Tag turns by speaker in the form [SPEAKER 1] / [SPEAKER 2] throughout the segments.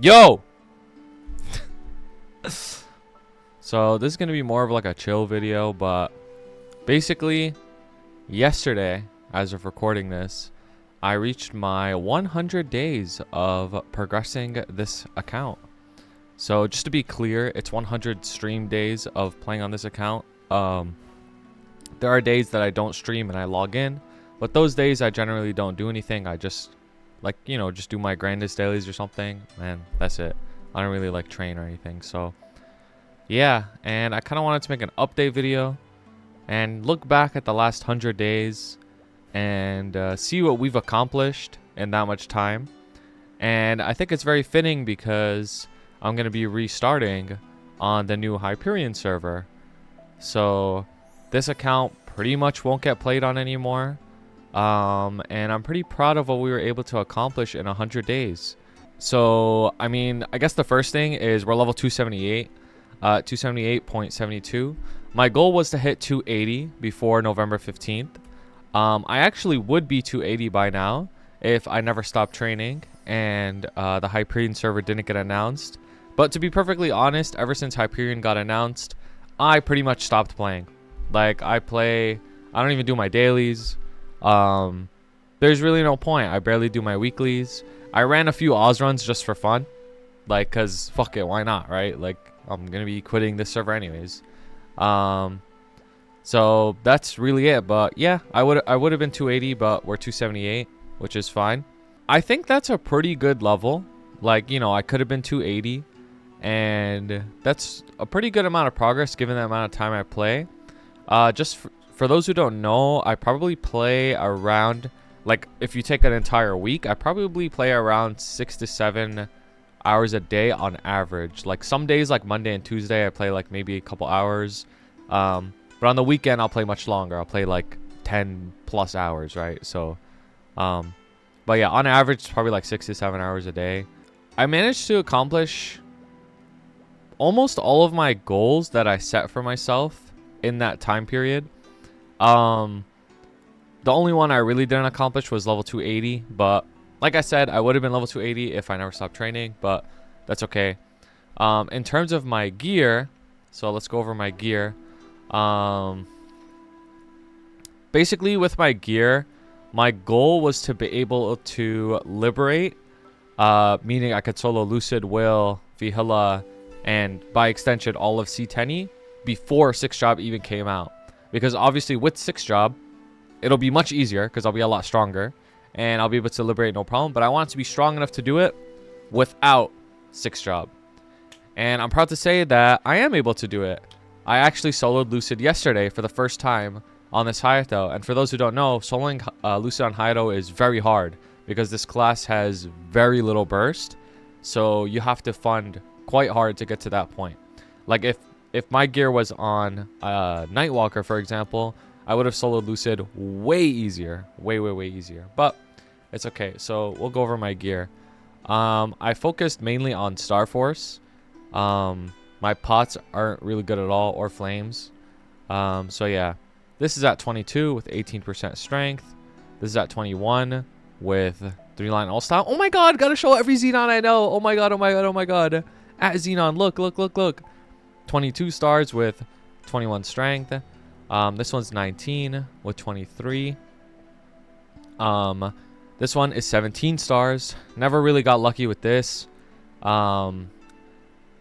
[SPEAKER 1] Yo! So this is gonna be more of like a chill video, but basically yesterday, as of recording this, I reached my 100 days of progressing this account. So just to be clear, it's 100 stream days of playing on this account. There are days that I don't stream and I log in, but those days I generally don't do anything. I just like, just do my grandest dailies or something, and that's it. I don't really like train or anything. So yeah, and I kind of wanted to make an update video and look back at the last 100 days and see what we've accomplished in that much time. And I think it's very fitting because I'm going to be restarting on the new Hyperion server. So this account pretty much won't get played on anymore. And I'm pretty proud of what we were able to accomplish in 100 days. So, I mean, I guess the first thing is we're level 278, 278.72. My goal was to hit 280 before November 15th. I actually would be 280 by now if I never stopped training and the Hyperion server didn't get announced. But to be perfectly honest, ever since Hyperion got announced, I pretty much stopped playing. Like, I don't even do my dailies. There's really no point. I barely do my weeklies. I ran a few Oz runs just for fun. Like, cause fuck it, why not, right? Like, I'm gonna be quitting this server anyways. So that's really it. But yeah, I would have been 280, but we're 278, which is fine. I think that's a pretty good level. Like, I could have been 280, and that's a pretty good amount of progress given the amount of time I play. Just for those who don't know, I probably play around, like, if you take an entire week, I probably play around 6 to 7 hours a day on average. Like, some days, like Monday and Tuesday, I play like maybe a couple hours. But on the weekend, I'll play much longer. I'll play like 10 plus hours, right? So, but yeah, on average, it's probably like 6 to 7 hours a day. I managed to accomplish almost all of my goals that I set for myself in that time period. The only one I really didn't accomplish was level 280, but like I said, I would have been level 280 if I never stopped training, but that's okay. In terms of my gear, so let's go over my gear. Basically with my gear, my goal was to be able to liberate, meaning I could solo Lucid, Will, Vihila, and by extension all of C10 before 6th job even came out. Because obviously with 6th job, it'll be much easier because I'll be a lot stronger and I'll be able to liberate no problem. But I want to be strong enough to do it without 6th job. And I'm proud to say that I am able to do it. I actually soloed Lucid yesterday for the first time on this Hayato. And for those who don't know, soloing Lucid on Hayato is very hard because this class has very little burst. So you have to fund quite hard to get to that point. Like if my gear was on Nightwalker, for example, I would have soloed Lucid way easier. Way easier. But it's okay. So we'll go over my gear. I focused mainly on Star Force. My pots aren't really good at all, or flames. So yeah. This is at 22 with 18% strength. This is at 21 with 3-line all-style. Oh my god, gotta show every Xenon I know. Oh my god. At Xenon, look. 22 stars with 21 strength. This one's 19 with 23. This one is 17 stars. Never really got lucky with this. Oh,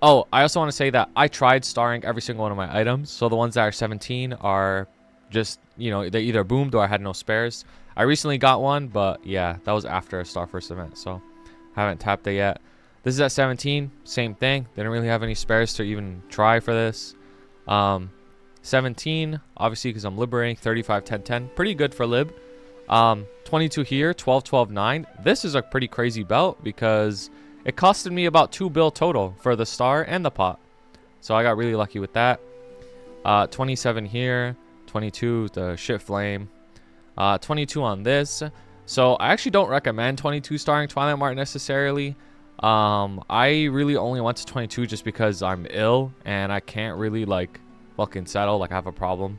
[SPEAKER 1] I also want to say that I tried starring every single one of my items. So the ones that are 17 are just, they either boomed or I had no spares. I recently got one, but yeah, that was after a Star First event. So haven't tapped it yet. This is at 17. Same thing. Didn't really have any spares to even try for this. 17, obviously, because I'm liberating. 35, 10, 10. Pretty good for lib. 22 here. 12, 12, 9. This is a pretty crazy belt because it costed me about 2 bill total for the star and the pot. So I got really lucky with that. 27 here. 22, the shit flame. 22 on this. So I actually don't recommend 22 starring Twilight Mart necessarily. I really only went to 22 just because I'm ill and I can't really like fucking settle, like I have a problem.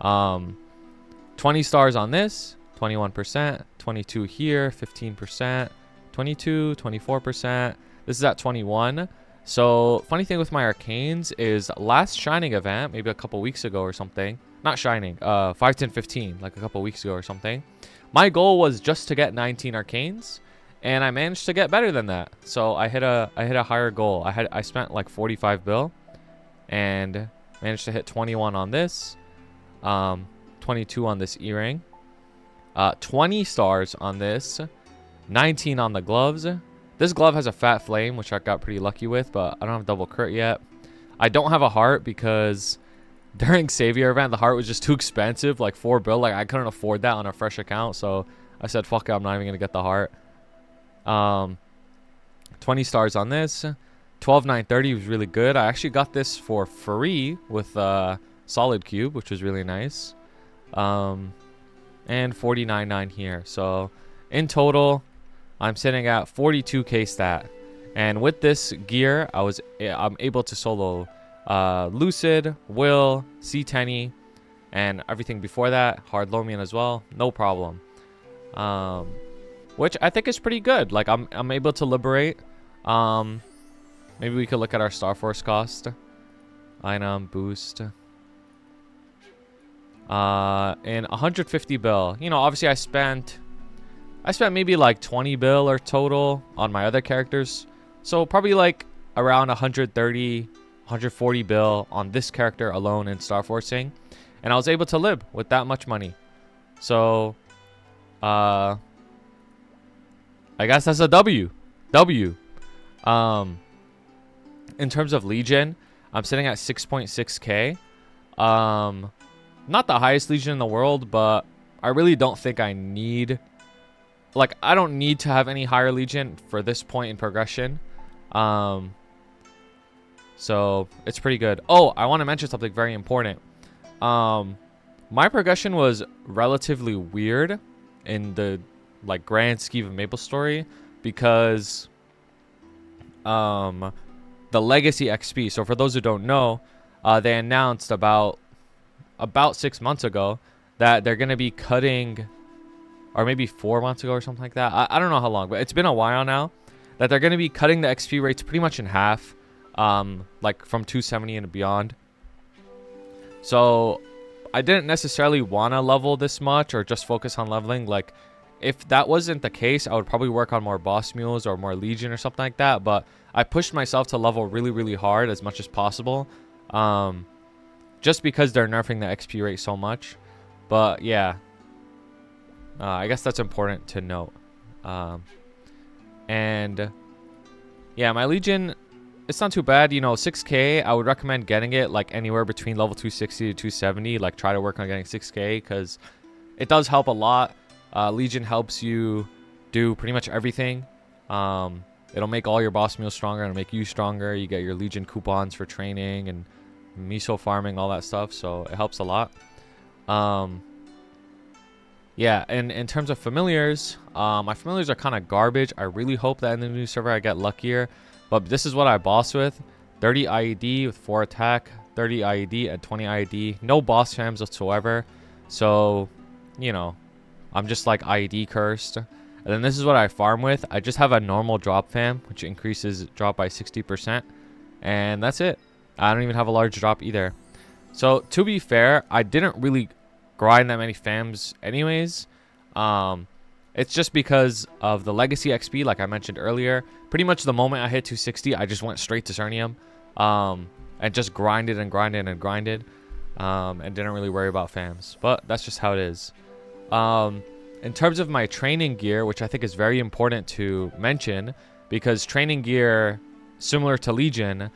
[SPEAKER 1] 20 stars on this, 21%, 22 here, 15%, 22, 24%. This is at 21. So funny thing with my arcanes is last shining event, maybe a couple weeks ago or something. Not shining, 5, 10, 15, like a couple weeks ago or something. My goal was just to get 19 arcanes, and I managed to get better than that. So I hit a higher goal. I spent like 45 bill and managed to hit 21 on this, 22 on this earring, 20 stars on this, 19 on the gloves. This glove has a fat flame, which I got pretty lucky with, but I don't have double crit yet. I don't have a heart because during Savior event, the heart was just too expensive, like 4 bill. Like I couldn't afford that on a fresh account, so I said, fuck it, I'm not even gonna get the heart. 20 stars on this. 12,930 was really good. I actually got this for free with solid cube, which was really nice. And 49.9 here. So in total, I'm sitting at 42k stat. And with this gear, I'm able to solo Lucid, Will, C10, and everything before that, hard Lomian as well, no problem. Which I think is pretty good. Like I'm able to liberate. Maybe we could look at our Star Force cost. Item boost. And 150 bill. You know, obviously I spent maybe like 20 bill or total on my other characters. So probably like around 130, 140 bill on this character alone in Star Forcing. And I was able to live with that much money. So I guess that's a W. In terms of Legion, I'm sitting at 6.6k. Not the highest Legion in the world, but I really don't think I need, like, I don't need to have any higher Legion for this point in progression. So it's pretty good. Oh, I want to mention something very important. My progression was relatively weird in the like grand scheme of Maplestory because the legacy XP. So for those who don't know, they announced about 6 months ago that they're going to be cutting, or maybe 4 months ago or something like that. I don't know how long, but it's been a while now that they're going to be cutting the XP rates pretty much in half, like from 270 and beyond. So I didn't necessarily want to level this much or just focus on leveling. Like if that wasn't the case, I would probably work on more boss mules or more Legion or something like that. But I pushed myself to level really, really hard as much as possible. Just because they're nerfing the XP rate so much. But yeah, I guess that's important to note. And yeah, my Legion, it's not too bad. You know, 6k, I would recommend getting it like anywhere between level 260 to 270. Like try to work on getting 6k because it does help a lot. Legion helps you do pretty much everything. It'll make all your boss mules stronger. It'll make you stronger. You get your Legion coupons for training and miso farming, all that stuff. So it helps a lot. Yeah, and in terms of familiars, my familiars are kind of garbage. I really hope that in the new server I get luckier. But this is what I boss with. 30 IED with 4 attack, 30 IED and 20 IED. No boss fams whatsoever. So, you know, I'm just like IED cursed. And then this is what I farm with. I just have a normal drop fam, which increases drop by 60%. And that's it. I don't even have a large drop either. So to be fair, I didn't really grind that many fams anyways. It's just because of the legacy XP, like I mentioned earlier. Pretty much the moment I hit 260, I just went straight to Cernium. And just grinded and grinded and grinded. And didn't really worry about fams. But that's just how it is. In terms of my training gear, which I think is very important to mention, because training gear, similar to Legion,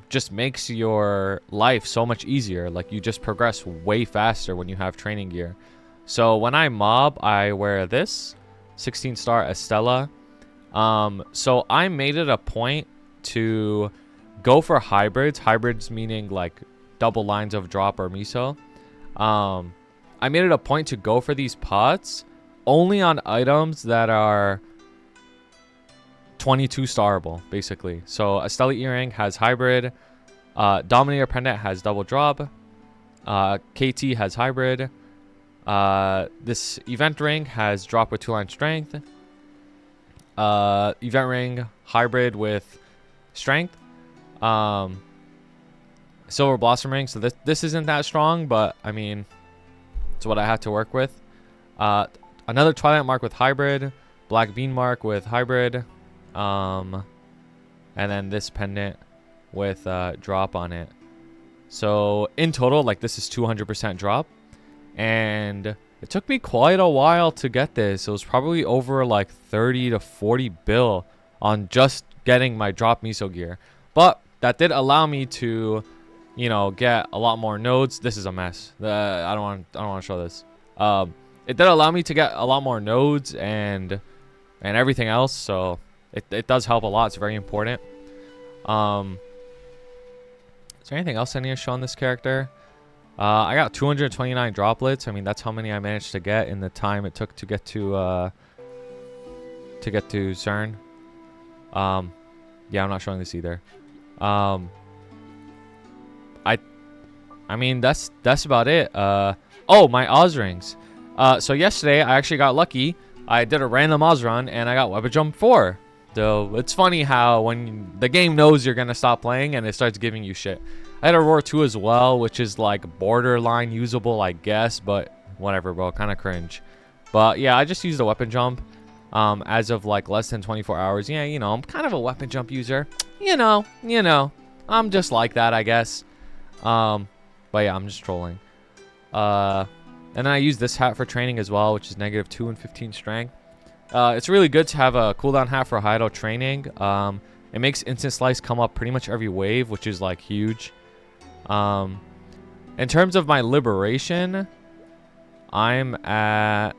[SPEAKER 1] just makes your life so much easier. Like you just progress way faster when you have training gear. So when I mob, I wear this 16-star Estella. So I made it a point to go for hybrids. Hybrids meaning like double lines of drop or miso. I made it a point to go for these pots only on items that are 22 starable, basically. So a Stella earring has hybrid. Dominator pendant has double drop. KT has hybrid. This event ring has drop with 2-line strength. Event ring hybrid with strength. Silver blossom ring. So this isn't that strong, but I mean, it's what I have to work with. Another twilight mark with hybrid, black bean mark with hybrid, and then this pendant with drop on it. So in total, like, this is 200% drop, and it took me quite a while to get this. It was probably over like 30 to 40 bill on just getting my drop miso gear, but that did allow me to, you know, get a lot more nodes. This is a mess. I don't want to show this. It did allow me to get a lot more nodes and everything else, so it does help a lot. It's very important. Is there anything else I need to show on this character? I got 229 droplets. I mean, that's how many I managed to get in the time it took to get to CERN. Yeah, I'm not showing this either. I mean, that's about it. Oh, my Oz rings. So yesterday I actually got lucky. I did a random Oz run and I got Weapon Jump 4. So it's funny how when the game knows you're gonna stop playing and it starts giving you shit. I had a Roar 2 as well, which is like borderline usable, I guess, but whatever, bro. Kind of cringe. But yeah, I just used a Weapon Jump as of like less than 24 hours. Yeah, you know, I'm kind of a Weapon Jump user. You know, I'm just like that, I guess. But yeah, I'm just trolling. And then I use this hat for training as well, which is -2 and 15 strength. It's really good to have a cooldown hat for Hido training. It makes instant slice come up pretty much every wave, which is like huge. In terms of my liberation, I'm at...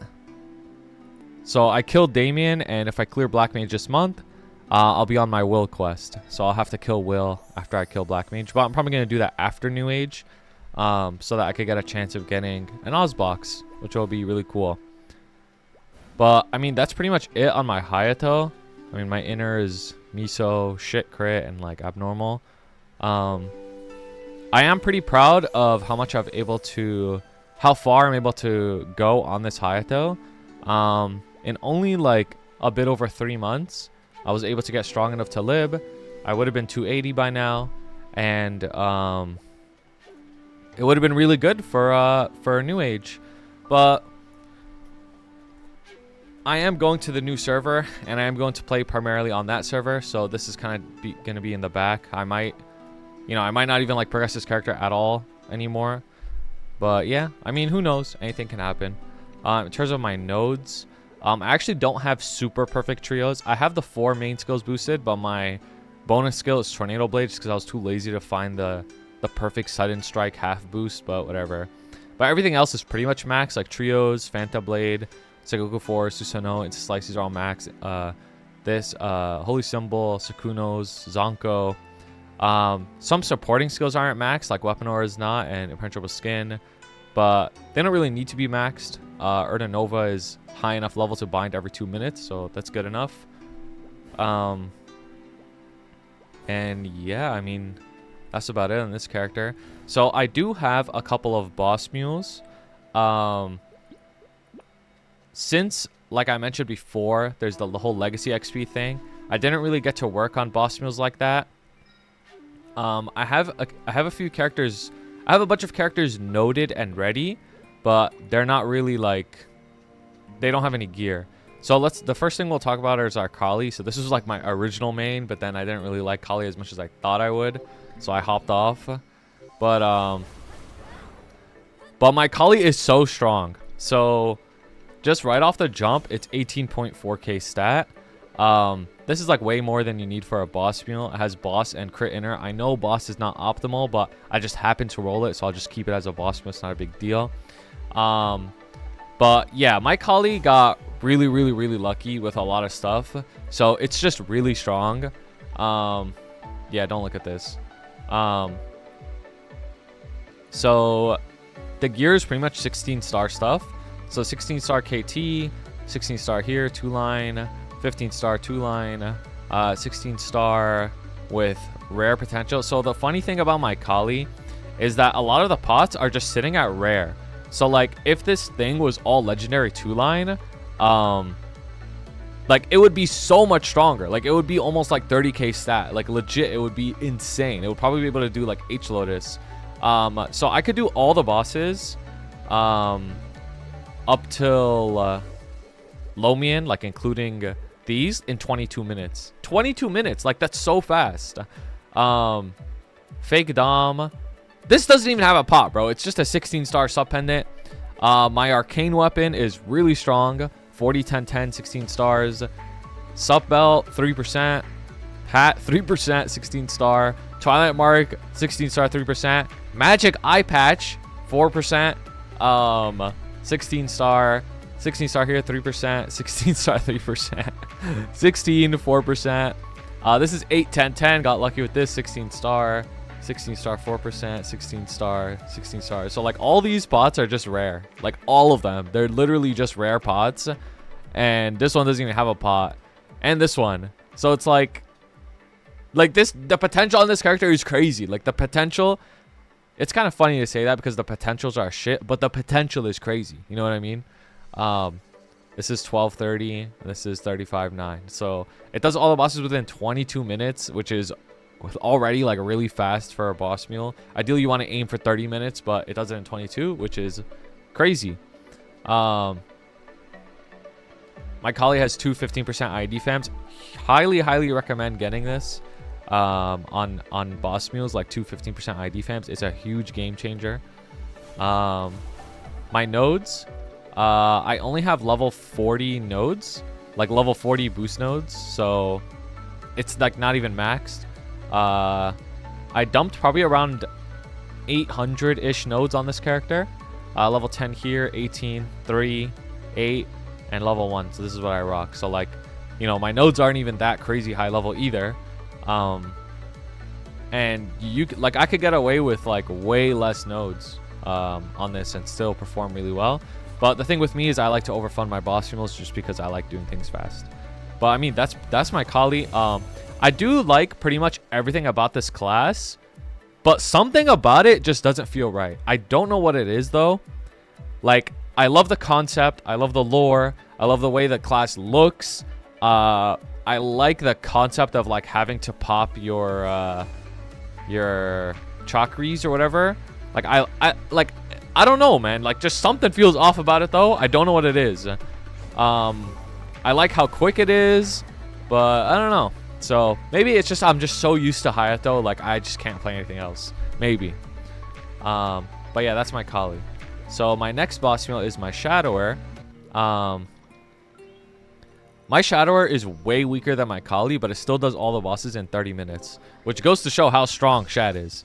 [SPEAKER 1] So I killed Damien, and if I clear Black Mage this month, I'll be on my Will quest. So I'll have to kill Will after I kill Black Mage. But I'm probably going to do that after New Age, so that I could get a chance of getting an Oz box, which will be really cool. But, I mean, that's pretty much it on my Hayato. I mean, my inner is miso, shit crit, and, like, abnormal. I am pretty proud of how much I've able to... How far I'm able to go on this Hayato. In only, like, a bit over 3 months, I was able to get strong enough to lib. I would have been 280 by now. And, it would have been really good for a New Age. But... I am going to the new server, and I am going to play primarily on that server, so this is kind of going to be in the back. I might not even like progress this character at all anymore. But yeah, I mean, who knows? Anything can happen. In terms of my nodes, I actually don't have super perfect trios. I have the 4 main skills boosted, but my bonus skill is Tornado Blade just because I was too lazy to find the perfect sudden strike half boost, but whatever. But everything else is pretty much max, like trios, Phanta Blade, Segoku 4, Susanoo, into slices are all max. This Holy Symbol, Sakuno's, Zonko. Some supporting skills aren't maxed, like Weapon Aura is not, and Impenetrable Skin. But they don't really need to be maxed. Urda Nova is high enough level to bind every 2 minutes, so that's good enough. And yeah, I mean, that's about it on this character. So I do have a couple of boss mules. Since, like I mentioned before, there's the whole Legacy XP thing, I didn't really get to work on boss mules like that. I have a few characters. I have a bunch of characters noted and ready, but they're not really like, they don't have any gear. So the first thing we'll talk about is our Kali. So this was like my original main, but then I didn't really like Kali as much as I thought I would, so I hopped off. But my Kali is so strong. So just right off the jump, it's 18.4k stat. This is like way more than you need for a boss mule. It has boss and crit inner. I know boss is not optimal, but I just happen to roll it, so I'll just keep it as a boss mule. It's not a big deal. But yeah, my Kali got really lucky with a lot of stuff, so it's just really strong. Yeah, don't look at this. So the gear is pretty much 16-star stuff. So 16-star KT, 16-star here, 2-line, 15-star 2-line, 16-star with rare potential. So the funny thing about my Kali is that a lot of the pots are just sitting at rare. So like if this thing was all legendary 2-line, Like, it would be so much stronger. Like, it would be almost like 30k stat. Like, legit, it would be insane. It would probably be able to do like H Lotus. So I could do all the bosses up till Lomian, like including these, in 22 minutes. 22 minutes, like that's so fast. Fake Dom. This doesn't even have a pot, bro. It's just a 16-star sub pendant. My arcane weapon is really strong. 40, 10, 10, 16 stars. Sub belt, 3%. Hat, 3%, 16 star. Twilight Mark, 16 star, 3%. Magic Eye Patch, 4%. 16 star. 16 star here, 3%. 16 star, 3%. 16, 4%. This is 8, 10, 10. Got lucky with this. 16 star. 16 star, 4%. 16 star, 16 stars. So, like, all these pots are just rare. Like, all of them. They're literally just rare pots. And this one doesn't even have a pot. And this one. So, it's like this, the potential on this character is crazy. Like, the potential, it's kind of funny to say that because the potentials are shit, but the potential is crazy. You know what I mean? This is 12:30. This is 35:9. So it does all the bosses within 22 minutes, which is already like really fast for a boss mule. Ideally, you want to aim for 30 minutes, but it does it in 22, which is crazy. My Kali has two 15% ID fams. Highly recommend getting this on boss mules, like two 15% ID fams. It's a huge game changer. My nodes, I only have level 40 nodes, like level 40 boost nodes, so it's like not even maxed. I dumped probably around 800-ish nodes on this character. Level 10 here, 18, 3, 8, and level 1. So this is what I rock. So, like, you know, my nodes aren't even that crazy high level either. And you like, I could get away with like way less nodes on this and still perform really well. But the thing with me is I like to overfund my boss funerals just because I like doing things fast. But I mean, that's my Kali. I do like pretty much everything about this class, but something about it just doesn't feel right. I don't know what it is though. Like, I love the concept, I love the lore, I love the way the class looks. I like the concept of like having to pop your chakras or whatever. Like, I don't know, man. Like, just something feels off about it though. I don't know what it is. I like how quick it is, but I don't know. So maybe it's just I'm just so used to Hayato, like I just can't play anything else. Maybe. But yeah, that's my Kali. So my next boss mule is my Shadower. My Shadower is way weaker than my Kali, but it still does all the bosses in 30 minutes, which goes to show how strong Shad is.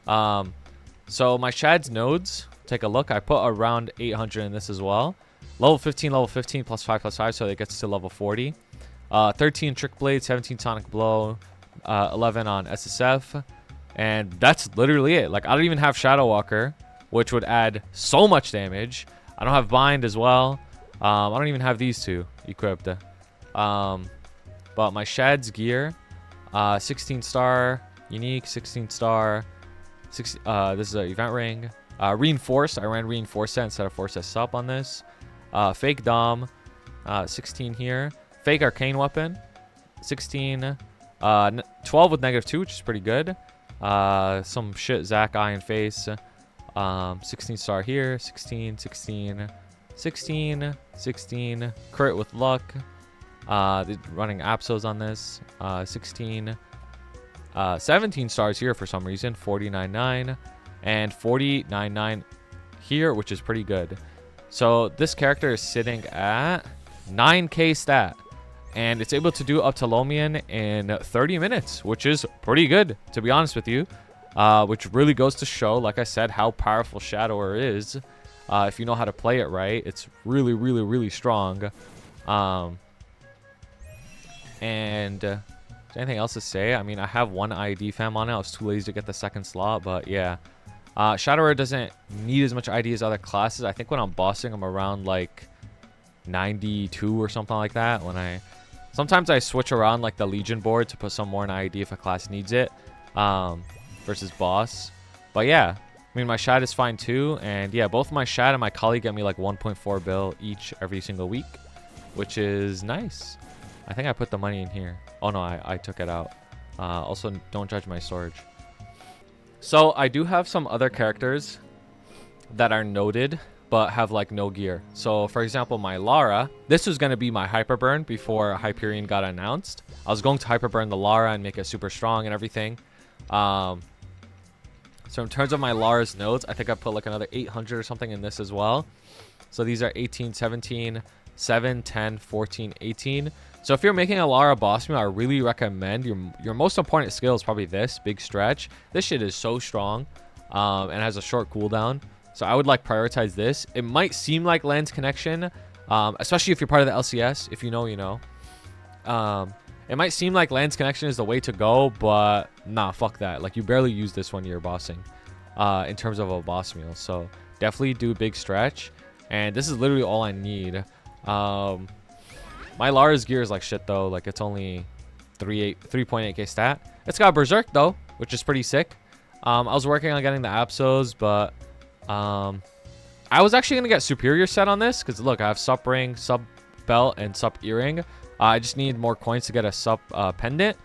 [SPEAKER 1] So my Shad's nodes, take a look. I put around 800 in this as well. Level 15, plus 5, so it gets to level 40. 13 Trick Blade, 17 Sonic Blow, 11 on SSF, and that's literally it. Like, I don't even have Shadow Walker, which would add so much damage. I don't have Bind as well. I don't even have these two equipped. But my Shad's gear, 16 star unique, 16 star. This is an event ring. Reinforced. I ran Reinforced instead of Force S up on this. Fake Dom, 16 here. Fake arcane weapon, 16. 12 with -2, which is pretty good. Some shit Zac eye and face. 16 star here, 16, 16, 16, 16. Crit with luck. Running Apsos on this. 16. 17 stars here for some reason. 49.9 and 49.9 here, which is pretty good. So this character is sitting at 9k stat, and it's able to do up to Lomian in 30 minutes, which is pretty good, to be honest with you. Which really goes to show, like I said, how powerful Shadower is. If you know how to play it right, it's really, really, really strong. And is there anything else to say? I mean, I have one ID fam on it. I was too lazy to get the second slot, but yeah. Shadower doesn't need as much ID as other classes. I think when I'm bossing, I'm around like 92 or something like that. Sometimes I switch around like the Legion board to put some more in ID if a class needs it, versus boss. But yeah, I mean, my Shad is fine too. And yeah, both my Shad and my Kali get me like 1.4 bill each every single week, which is nice. I think I put the money in here. Oh no, I took it out. Also, don't judge my storage. So I do have some other characters that are noted but have like no gear. So for example, my Lara, this was going to be my Hyperburn before Hyperion got announced. I was going to Hyperburn the Lara and make it super strong and everything. So in terms of my Lara's nodes, I think I put like another 800 or something in this as well. So these are 18, 17, 7, 10, 14, 18. So if you're making a Lara boss meal, I really recommend your most important skill is probably this big stretch. This shit is so strong and has a short cooldown. So I would like prioritize this. It might seem like Lens Connection, especially if you're part of the LCS. If you know, you know. It might seem like Lens Connection is the way to go, but nah, fuck that. Like you barely use this when you're bossing in terms of a boss meal. So definitely do big stretch. And this is literally all I need. My Lara's gear is like shit though. Like it's only 3.8k stat. It's got Berserk though, which is pretty sick. I was working on getting the Absos, but I was actually gonna get Superior set on this because look, I have Sup Ring, Sub Belt, and Sup Earring. I just need more coins to get a Sup Pendant,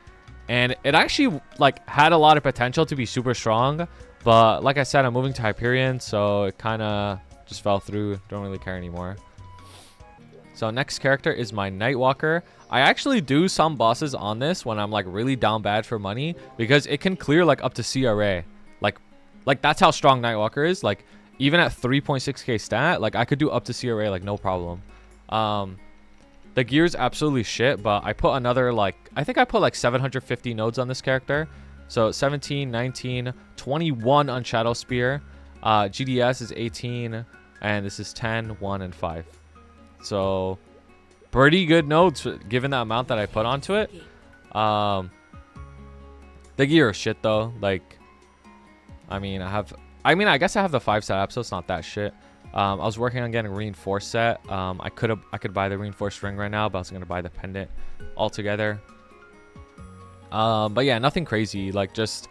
[SPEAKER 1] and it actually like had a lot of potential to be super strong. But like I said, I'm moving to Hyperion, so it kind of just fell through. Don't really care anymore. So next character is my Nightwalker. I actually do some bosses on this when I'm like really down bad for money because it can clear like up to CRA. Like that's how strong Nightwalker is. Like even at 3.6k stat, like I could do up to CRA like no problem. The gear's absolutely shit, but I put another like, I think I put like 750 nodes on this character. So 17, 19, 21 on Shadow Spear. GDS is 18, and this is 10, 1, and 5. So pretty good nodes given the amount that I put onto it. The gear is shit though. Like, I guess I have the 5-star app, so it's not that shit. I was working on getting a reinforced set. I could buy the reinforced ring right now, but I was gonna buy the pendant altogether. But yeah, nothing crazy. Like just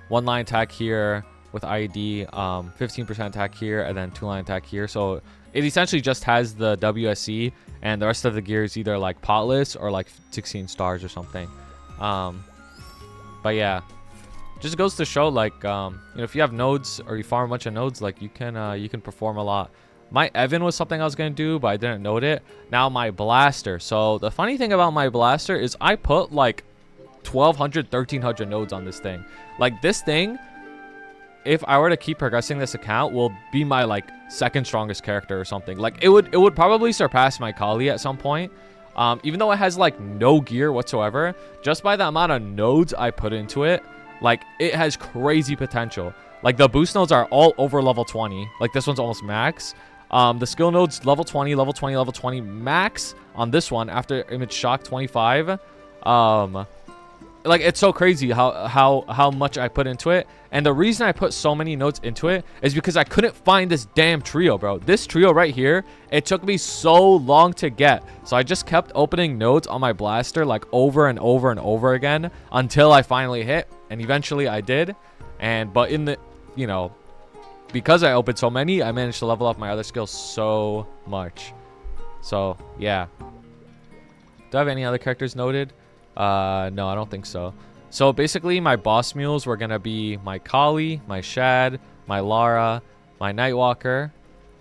[SPEAKER 1] 1-line attack here with IED, 15% attack here, and then 2-line attack here. So it essentially just has the WSC, and the rest of the gear is either like potless or like 16 stars or something. But yeah, just goes to show like you know, if you have nodes or you farm a bunch of nodes, like you can perform a lot. My Evan was something I was gonna do, but I didn't note it. Now my Blaster. So the funny thing about my Blaster is I put like 1200 1300 nodes on this thing. Like this thing, if I were to keep progressing this account, will be my like second strongest character or something. Like it would probably surpass my Kali at some point. Even though it has like no gear whatsoever, just by the amount of nodes I put into it, like it has crazy potential. Like the boost nodes are all over level 20. Like this one's almost max. The skill nodes level 20, level 20, level 20 max on this one after image shock 25. Like it's so crazy how much I put into it. And the reason I put so many nodes into it is because I couldn't find this damn trio, bro. This trio right here, it took me so long to get. So I just kept opening nodes on my Blaster like over and over and over again until I finally hit, and eventually I did. But in the, you know, because I opened so many, I managed to level up my other skills so much. So yeah, do I have any other characters noted? No, I don't think so. So basically my boss mules were gonna be my Kali, my Shad, my Lara, my Nightwalker,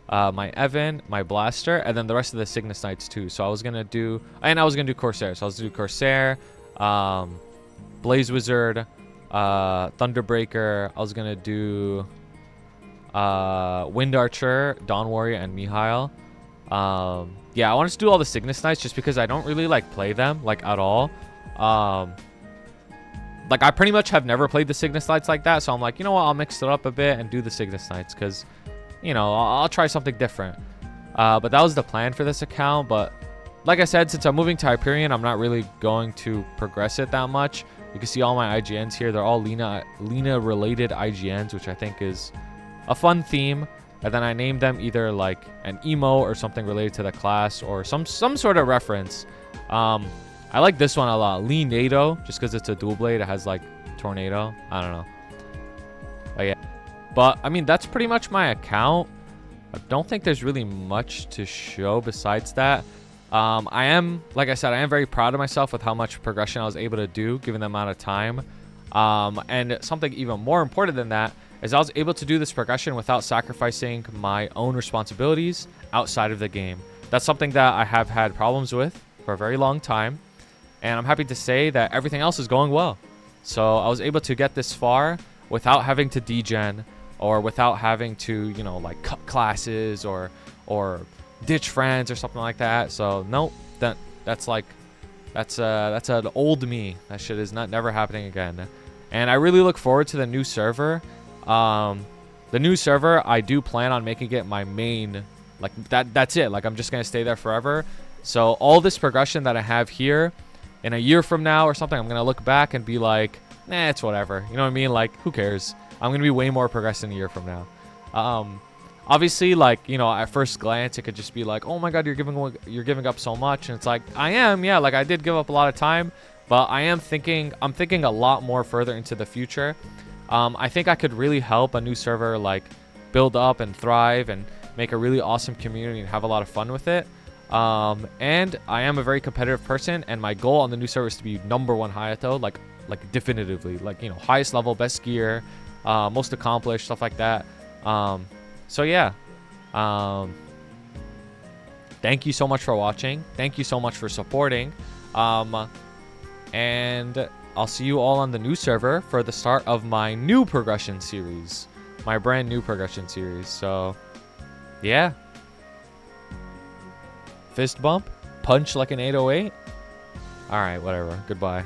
[SPEAKER 1] my Evan, my Blaster, and then the rest of the Cygnus Knights too. So I was gonna do Corsair. So I was gonna do Corsair, Blaze Wizard, Thunderbreaker. I was gonna do Wind Archer, Dawn Warrior, and Mihail. Yeah, I wanted to do all the Cygnus Knights just because I don't really like play them like at all. Like I pretty much have never played the Cygnus Knights like that, so I'm like, you know what, I'll mix it up a bit and do the Cygnus Knights because, you know, I'll try something different. But that was the plan for this account. But like I said, since I'm moving to Hyperion, I'm not really going to progress it that much. You can see all my IGNs here. They're all Lina related IGNs, which I think is a fun theme. And then I named them either like an emo or something related to the class or some sort of reference. I like this one a lot, Leonado, just because it's a dual blade. It has like tornado. I don't know. But yeah. But I mean, that's pretty much my account. I don't think there's really much to show besides that. I am, like I said, I am very proud of myself with how much progression I was able to do given the amount of time. And something even more important than that is I was able to do this progression without sacrificing my own responsibilities outside of the game. That's something that I have had problems with for a very long time. And I'm happy to say that everything else is going well. So I was able to get this far without having to degen or without having to, you know, like cut classes or ditch friends or something like that. So nope, that's an old me. That shit is never happening again. And I really look forward to the new server. The new server, I do plan on making it my main, like that's it. Like I'm just gonna stay there forever. So all this progression that I have here, in a year from now or something, I'm gonna look back and be like, nah, it's whatever. You know what I mean? Like, who cares? I'm gonna be way more progressed in a year from now. Obviously, like, you know, at first glance, it could just be like, oh my god, you're giving up so much, and it's like, I am, yeah, like I did give up a lot of time, but I'm thinking a lot more further into the future. I think I could really help a new server like build up and thrive and make a really awesome community and have a lot of fun with it. And I am a very competitive person, and my goal on the new server is to be #1 Hayato, like definitively, like, you know, highest level, best gear, most accomplished, stuff like that. So yeah, thank you so much for watching. Thank you so much for supporting. And I'll see you all on the new server for the start of my new progression series, my brand new progression series. So yeah. Fist bump? Punch like an 808? Alright, whatever. Goodbye.